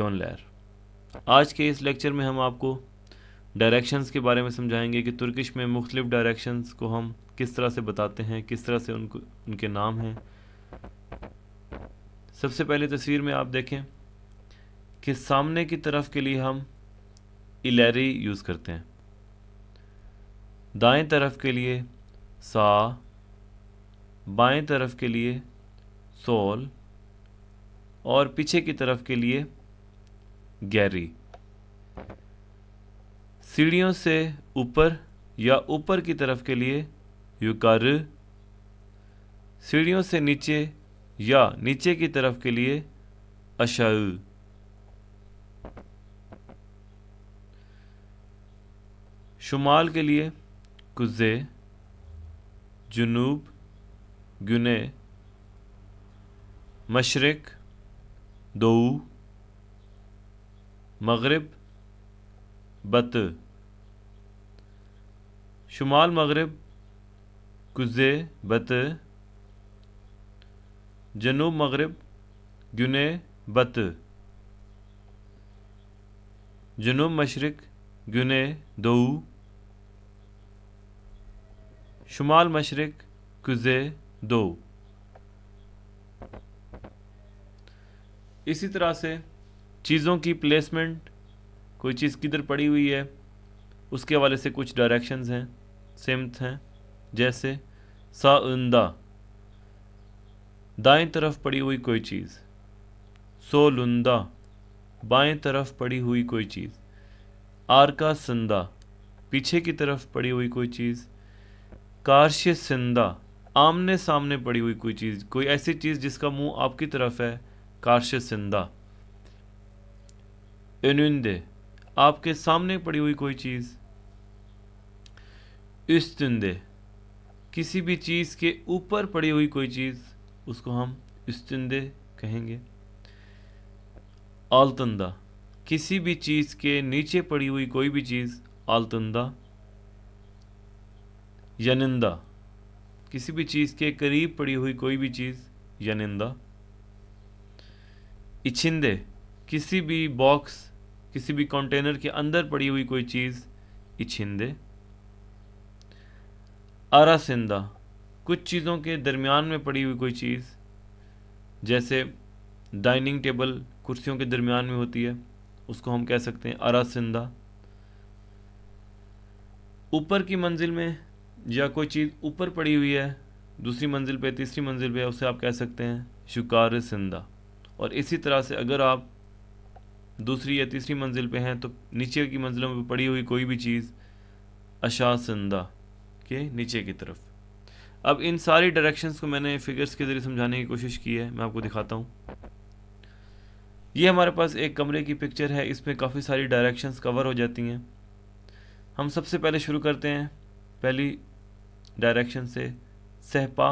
Tone layer. आज के इस लेक्चर में हम आपको डायरेक्शंस के बारे में समझाएंगे कि तुर्किश में मुख्तलिफ डायरेक्शंस को हम किस तरह से बताते हैं, किस तरह से उनके नाम हैं। सबसे पहले तस्वीर में आप देखें कि सामने की तरफ के लिए हम इलेरी यूज़ करते हैं, दाएं तरफ के लिए सा, बाएं तरफ के लिए सोल और पीछे की तरफ के लिए गैरी। सीढ़ियों से ऊपर या ऊपर की तरफ के लिए युकार, सीढ़ियों से नीचे या नीचे की तरफ के लिए अशाउ। शुमाल के लिए कुज़े, जुनूब गुने, मशरिक दो, मगरिब बत। शुमाल मगरिब कुज़े बत, जनूब मगरिब गुने बत, जनूब मशरिक गुने दो, शुमाल मशरिक कुज़े दो। इसी तरह से चीज़ों की प्लेसमेंट, कोई चीज़ किधर पड़ी हुई है उसके हवाले से कुछ डायरेक्शंस हैं, सिमत हैं। जैसे साउंदा, दाएं तरफ पड़ी हुई कोई चीज़। सोलुंदा, बाएं तरफ पड़ी हुई कोई चीज़। आरका संदा, पीछे की तरफ पड़ी हुई कोई चीज़। कारश सिंदा, आमने सामने पड़ी हुई कोई चीज़, कोई ऐसी चीज़ जिसका मुंह आपकी तरफ है, कारश सिंदा। önünde, आपके सामने पड़ी हुई कोई चीज़। üstünde, किसी भी चीज़ के ऊपर पड़ी हुई कोई चीज़, उसको हम üstünde कहेंगे। altında, किसी भी चीज़ के नीचे पड़ी हुई कोई भी चीज़, altında। yanında, किसी भी चीज़ के करीब पड़ी हुई कोई भी चीज़, yanında। içinde, किसी भी बॉक्स, किसी भी कंटेनर के अंदर पड़ी हुई कोई चीज़, içinde। arasında, कुछ चीज़ों के दरमियान में पड़ी हुई कोई चीज़, जैसे डाइनिंग टेबल कुर्सियों के दरमियान में होती है, उसको हम कह सकते हैं arasında। ऊपर की मंजिल में या कोई चीज़ ऊपर पड़ी हुई है, दूसरी मंजिल पे, तीसरी मंजिल पे, उसे आप कह सकते हैं शुकारसिंदा। और इसी तरह से अगर आप दूसरी या तीसरी मंजिल पे हैं तो नीचे की मंजिलों में पड़ी हुई कोई भी चीज़ अशासिंदा के नीचे की तरफ। अब इन सारी डायरेक्शंस को मैंने फिगर्स के ज़रिए समझाने की कोशिश की है, मैं आपको दिखाता हूँ। ये हमारे पास एक कमरे की पिक्चर है, इसमें काफ़ी सारी डायरेक्शंस कवर हो जाती हैं। हम सबसे पहले शुरू करते हैं पहली डायरेक्शन से, सहपा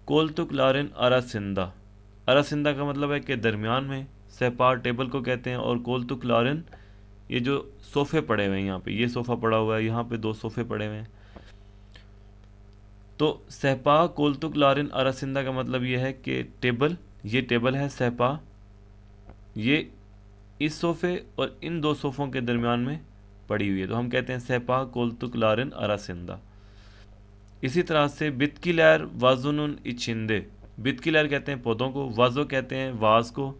कोलतुक लारिन अरासिंदा। अरासिंदा का मतलब है कि दरमियान में, सहपा टेबल को कहते हैं, और कोलतुक लारिन ये जो सोफ़े पड़े हुए हैं, यहाँ पे ये सोफ़ा पड़ा हुआ है, यहाँ पे दो सोफ़े पड़े हुए हैं। तो सहपा कोलतुक लारिन अरासिंदा का मतलब ये है कि टेबल, ये टेबल है सहपा, ये इस सोफ़े और इन दो सोफ़ों के दरमियान में पड़ी हुई है, तो हम कहते हैं सहपा कोलतुक लारिन अरासिंदा। इसी तरह से बितकिलर वाजुनुन इचिंदे, बितकिलर कहते हैं पौधों को, वाजो कहते हैं वाज को,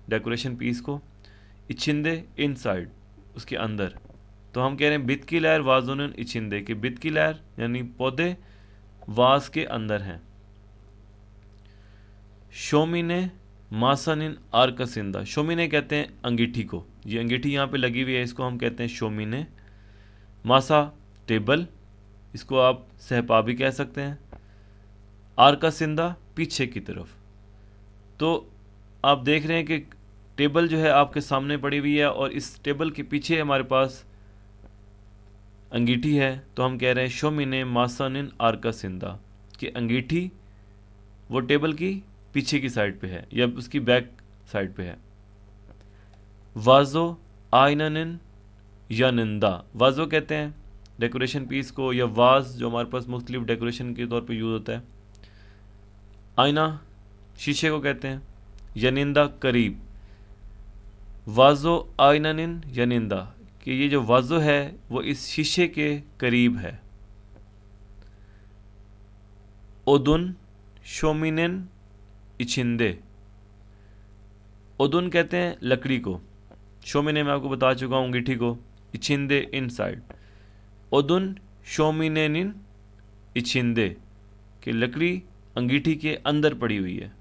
डेकोरेशन पीस को, इचिंदे इनसाइड, उसके अंदर। तो हम कह रहे हैं बितकिलर वाजुनुन इचिंदे, कि बितकिलर यानी पौधे वाज के अंदर हैं। शोमिने मासनिन आर्कसिंदा, शोमिने कहते हैं अंगीठी को, ये अंगीठी यहाँ पे लगी हुई है, इसको हम कहते हैं शोमिने। मासा टेबल, इसको आप सहपा भी कह सकते हैं। आर्कसिंदा पीछे की तरफ। तो आप देख रहे हैं कि टेबल जो है आपके सामने पड़ी हुई है और इस टेबल के पीछे हमारे पास अंगीठी है, तो हम कह रहे हैं शोमिने मासनिन आर्कसिंदा, कि अंगीठी वो टेबल की पीछे की साइड पे है या उसकी बैक साइड पे है। वाजो आइननिन यानिंदा, वाजो कहते हैं डेकोरेशन पीस को, या वाज जो हमारे पास मुख्तलिफ डेकोरेशन के तौर पे यूज़ होता है। आईना शीशे को कहते हैं। यनिंदा करीब, वाजो आइननिन यनिंदा, कि ये जो वाजो है वो इस शीशे के करीब है। ओदुन शोमिनेन इछिंदे, ओदुन कहते हैं लकड़ी को, शोमिने मैं आपको बता चुका हूँ अंगीठी को, इछिंदे इनसाइड। ओदुन शोमिनेनिन इछिंदे, कि लकड़ी अंगीठी के अंदर पड़ी हुई है।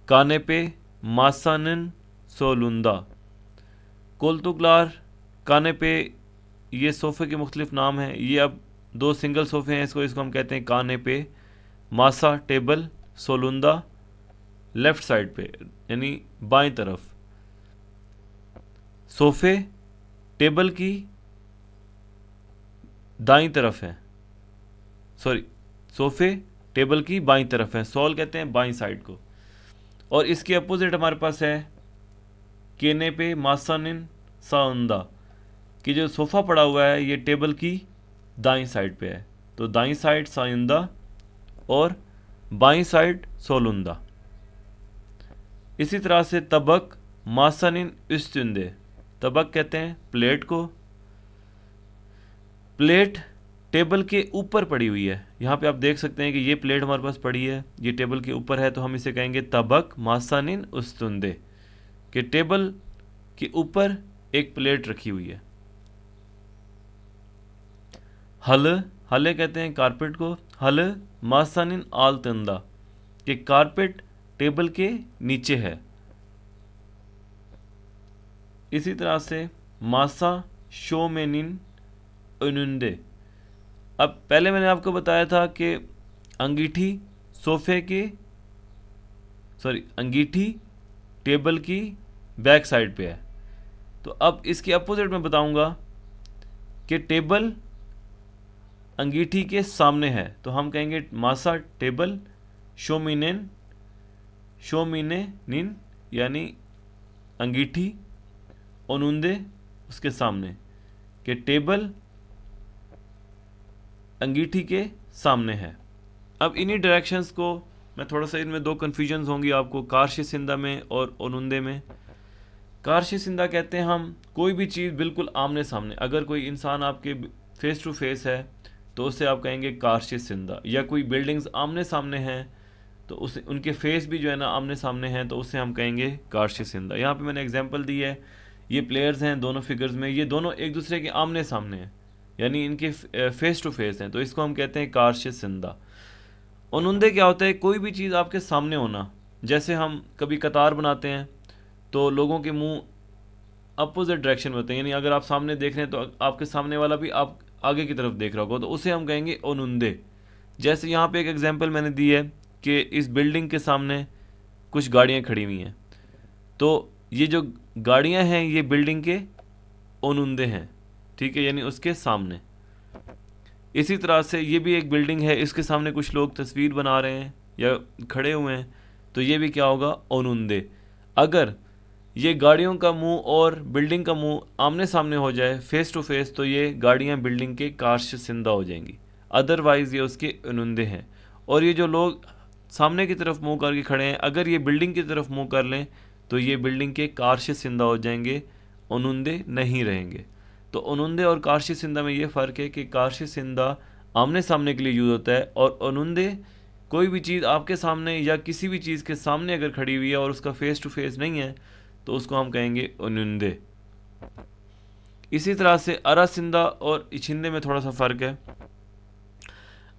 काने पे मासानिन सोलुंदा, कोलतुगलार काने पे, ये सोफ़े के मुख्तलिफ नाम हैं। ये अब 2 सिंगल सोफ़े हैं, इसको हम कहते हैं काने पे, मासा टेबल, सोलुंदा लेफ़्ट साइड पे यानी बाएं तरफ। सोफ़े टेबल की दाईं तरफ है, सॉरी सोफ़े टेबल की बाईं तरफ है, सोल कहते हैं बाईं साइड को। और इसके अपोजिट हमारे पास है केने पे मासानिन साउंदा, कि जो सोफ़ा पड़ा हुआ है ये टेबल की दाईं साइड पे है, तो दाईं साइड सायुंदा और बाईं साइड सोलुंदा। इसी तरह से तबक मासानिन इस्तुंदे, तबक कहते हैं प्लेट को, प्लेट टेबल के ऊपर पड़ी हुई है। यहाँ पे आप देख सकते हैं कि ये प्लेट हमारे पास पड़ी है, ये टेबल के ऊपर है, तो हम इसे कहेंगे तबक मासानिन उस्तुंदे, कि टेबल के ऊपर एक प्लेट रखी हुई है। हल, हले कहते हैं कारपेट को, हल मासानिन आलतंदा, कि कारपेट टेबल के नीचे है। इसी तरह से मासा शोमेनिन उनुंदे, अब पहले मैंने आपको बताया था कि अंगीठी सोफे के अंगीठी टेबल की बैक साइड पे है, तो अब इसके अपोजिट में बताऊंगा कि टेबल अंगीठी के सामने है, तो हम कहेंगे मासा टेबल शोमिनेन, शोमिनेनिन यानी अंगीठी, ओनुंदे उसके सामने, कि टेबल अंगीठी के सामने है। अब इन्हीं डायरेक्शंस को मैं थोड़ा सा, इनमें 2 कन्फ्यूजन्स होंगी आपको, कारशी सिंदा में और ओनुंदे में। कारशी सिंदा कहते हैं हम कोई भी चीज़ बिल्कुल आमने सामने, अगर कोई इंसान आपके फेस टू फेस है तो उससे आप कहेंगे कारशी सिंदा, या कोई बिल्डिंग्स आमने सामने हैं तो उसे उनके फेस भी जो है ना आमने सामने हैं तो उससे हम कहेंगे कारशी सिंदा। यहाँ पे मैंने एग्जांपल दी है, ये प्लेयर्स हैं दोनों फिगर्स में, ये दोनों एक दूसरे के आमने सामने हैं यानी इनके फेस टू फेस हैं, तो इसको हम कहते हैं कारशी सिंदा। ओनुंदे क्या होता है, कोई भी चीज़ आपके सामने होना, जैसे हम कभी कतार बनाते हैं तो लोगों के मुंह अपोजिट डायरेक्शन में होते हैं, यानी अगर आप सामने देख रहे हैं तो आपके सामने वाला भी आप आगे की तरफ देख रहा होगा, तो उसे हम कहेंगे ओनुंदे। जैसे यहाँ पे एक एग्जांपल मैंने दी है कि इस बिल्डिंग के सामने कुछ गाड़ियाँ खड़ी हुई हैं, तो ये जो गाड़ियाँ हैं ये बिल्डिंग के ओनुंदे हैं, ठीक है, यानी उसके सामने। इसी तरह से ये भी एक बिल्डिंग है, इसके सामने कुछ लोग तस्वीर बना रहे हैं या खड़े हुए हैं, तो ये भी क्या होगा, ओनुंदे। अगर ये गाड़ियों का मुंह और बिल्डिंग का मुंह आमने सामने हो जाए फेस टू फेस, तो ये गाड़ियां बिल्डिंग के कारश सिंदा हो जाएंगी, अदरवाइज़ ये उसके ओनुंदे हैं। और ये जो लोग सामने की तरफ मुंह करके खड़े हैं, अगर ये बिल्डिंग की तरफ मुंह कर लें तो ये बिल्डिंग के कारश सिंदा हो जाएंगे, ओनुंदे नहीं रहेंगे। तो ओनुंदे और कारशी सिंदा में ये फ़र्क है कि कारशी सिंदा आमने सामने के लिए यूज़ होता है, और ओनुंदे कोई भी चीज़ आपके सामने या किसी भी चीज़ के सामने अगर खड़ी हुई है और उसका फेस टू फेस नहीं है तो उसको हम कहेंगे ओनुंदे। इसी तरह से अरासिंदा और इछिंदे में थोड़ा सा फ़र्क है।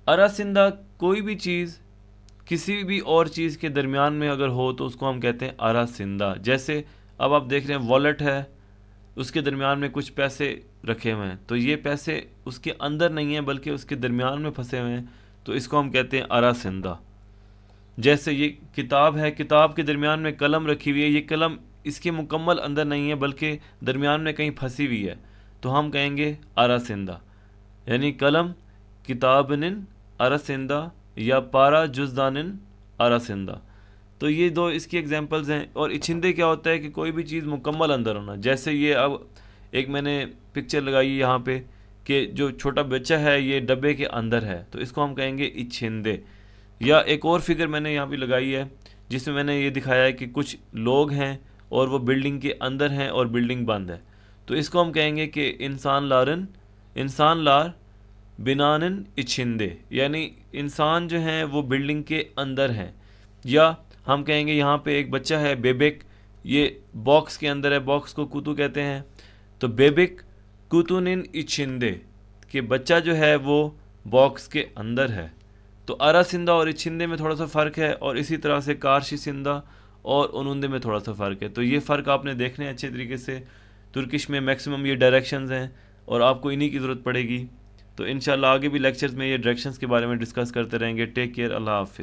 अरासिंदा कोई भी चीज़ किसी भी और चीज़ के दरमियान में अगर हो तो उसको हम कहते हैं अरासिंदा। जैसे अब आप देख रहे हैं वॉलेट है, उसके दरमियान में कुछ पैसे रखे हुए हैं, तो ये पैसे उसके अंदर नहीं हैं बल्कि उसके दरमियान में फंसे हुए हैं, तो इसको हम कहते हैं अरासिंदा। जैसे ये किताब है, किताब के दरमियान में कलम रखी हुई है, ये कलम इसके मुकम्मल अंदर नहीं है बल्कि दरमियान में कहीं फंसी हुई है, तो हम कहेंगे अरासिंदा। यानी कलम किताबनिन अरासिंदा या पारा जुज़दानिन अरासिंदा। तो ये 2 इसकी एग्जांपल्स हैं। और इछिंदे क्या होता है कि कोई भी चीज़ मुकम्मल अंदर होना, जैसे ये अब एक मैंने पिक्चर लगाई यहाँ पे कि जो छोटा बच्चा है ये डब्बे के अंदर है, तो इसको हम कहेंगे इछिंदे। या एक और फिगर मैंने यहाँ पे लगाई है जिसमें मैंने ये दिखाया है कि कुछ लोग हैं और वो बिल्डिंग के अंदर हैं और बिल्डिंग बंद है, तो इसको हम कहेंगे कि इंसान लार बिनानन इछिंदे, यानी इंसान जो हैं वो बिल्डिंग के अंदर हैं। या हम कहेंगे यहाँ पे एक बच्चा है बेबिक, ये बॉक्स के अंदर है, बॉक्स को कुतु कहते हैं, तो बेबिक कुतुनिन इछिंदे, कि बच्चा जो है वो बॉक्स के अंदर है। तो अरासिंदा और इछिंदे में थोड़ा सा फ़र्क है, और इसी तरह से कारशिसिंदा और उनुंदे में थोड़ा सा फ़र्क है। तो ये फ़र्क आपने देखने अच्छे तरीके से। तुर्किश में मैक्सिमम ये डायरेक्शंस हैं और आपको इन्हीं की ज़रूरत पड़ेगी। तो इंशाल्लाह आगे भी लेक्चर्स में ये डायरेक्शंस के बारे में डिस्कस करते रहेंगे। टेक केयर, अल्लाह हाफिज़।